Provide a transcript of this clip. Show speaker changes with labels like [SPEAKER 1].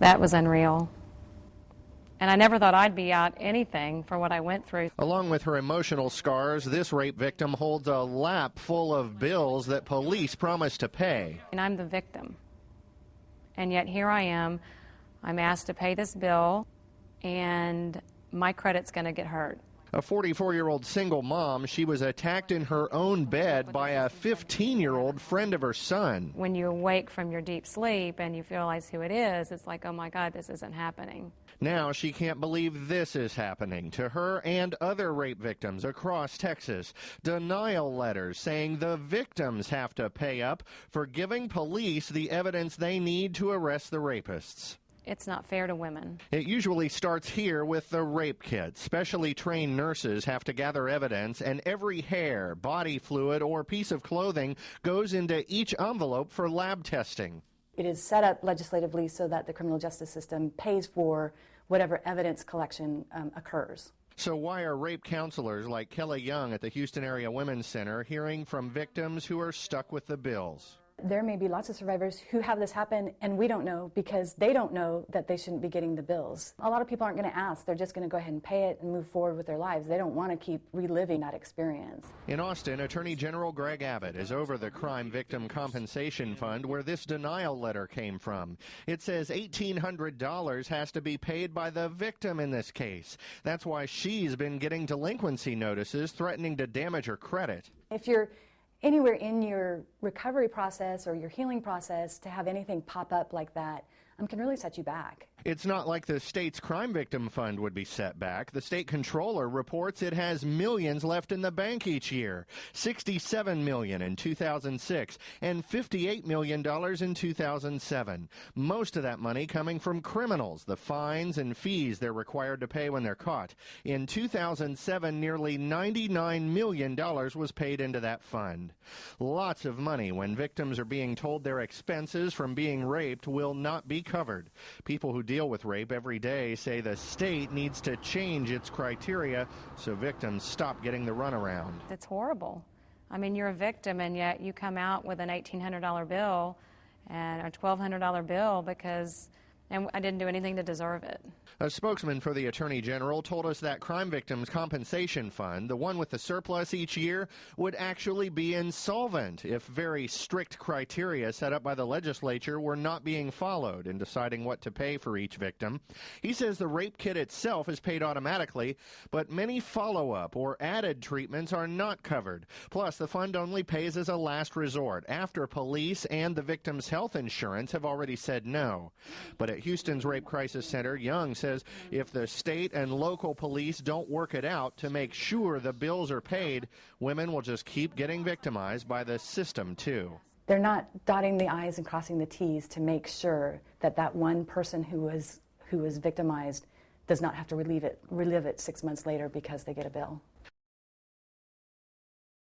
[SPEAKER 1] That was unreal. And I never thought I'd be out anything for what I went through.
[SPEAKER 2] Along with her emotional scars, this rape victim holds a lap full of bills that police promised to pay.
[SPEAKER 1] And I'm the victim. And yet here I am. I'm asked to pay this bill, and my credit's going to get hurt.
[SPEAKER 2] A 44-year-old single mom, she was attacked in her own bed by a 15-year-old friend of her son.
[SPEAKER 1] When you awake from your deep sleep and you realize who it is, it's like, oh my God, this isn't happening.
[SPEAKER 2] Now she can't believe this is happening to her and other rape victims across Texas. Denial letters saying the victims have to pay up for giving police the evidence they need to arrest the rapists.
[SPEAKER 1] It's not fair to women.
[SPEAKER 2] It usually starts here with the rape kit. Specially trained nurses have to gather evidence, and every hair, body fluid, or piece of clothing goes into each envelope for lab testing.
[SPEAKER 3] It is set up legislatively so that the criminal justice system pays for whatever evidence collection occurs.
[SPEAKER 2] So why are rape counselors like Kelly Young at the Houston Area Women's Center hearing from victims who are stuck with the bills?
[SPEAKER 3] There may be lots of survivors who have this happen, and we don't know because they don't know that they shouldn't be getting the bills. A lot of people aren't going to ask. They're just going to go ahead and pay it and move forward with their lives. They don't want to keep reliving that experience.
[SPEAKER 2] In Austin, Attorney General Greg Abbott is over the Crime Victim Compensation Fund where this denial letter came from. It says $1,800 has to be paid by the victim in this case. That's why she's been getting delinquency notices threatening to damage her credit.
[SPEAKER 3] If you're anywhere in your recovery process or your healing process to have anything pop up like that can really set you back.
[SPEAKER 2] It's not like the state's crime victim fund would be set back. The state controller reports it has millions left in the bank each year. $67 million in 2006 and $58 million in 2007. Most of that money coming from criminals, the fines and fees they're required to pay when they're caught. In 2007, nearly $99 million was paid into that fund. Lots of money when victims are being told their expenses from being raped will not be covered. People who deal with rape every day say the state needs to change its criteria so victims stop getting the runaround.
[SPEAKER 1] It's horrible. I mean, you're a victim, and yet you come out with an $1,800 bill and a $1,200 bill and I didn't do anything to deserve it.
[SPEAKER 2] A spokesman for the Attorney General told us that Crime Victims Compensation Fund, the one with the surplus each year, would actually be insolvent if very strict criteria set up by the legislature were not being followed in deciding what to pay for each victim. He says the rape kit itself is paid automatically, but many follow-up or added treatments are not covered. Plus, the fund only pays as a last resort after police and the victim's health insurance have already said no. But at Houston's Rape Crisis Center, Young says if the state and local police don't work it out to make sure the bills are paid, women will just keep getting victimized by the system, too.
[SPEAKER 3] They're not dotting the I's and crossing the T's to make sure that that one person who was victimized does not have to relive it 6 months later because they get a bill.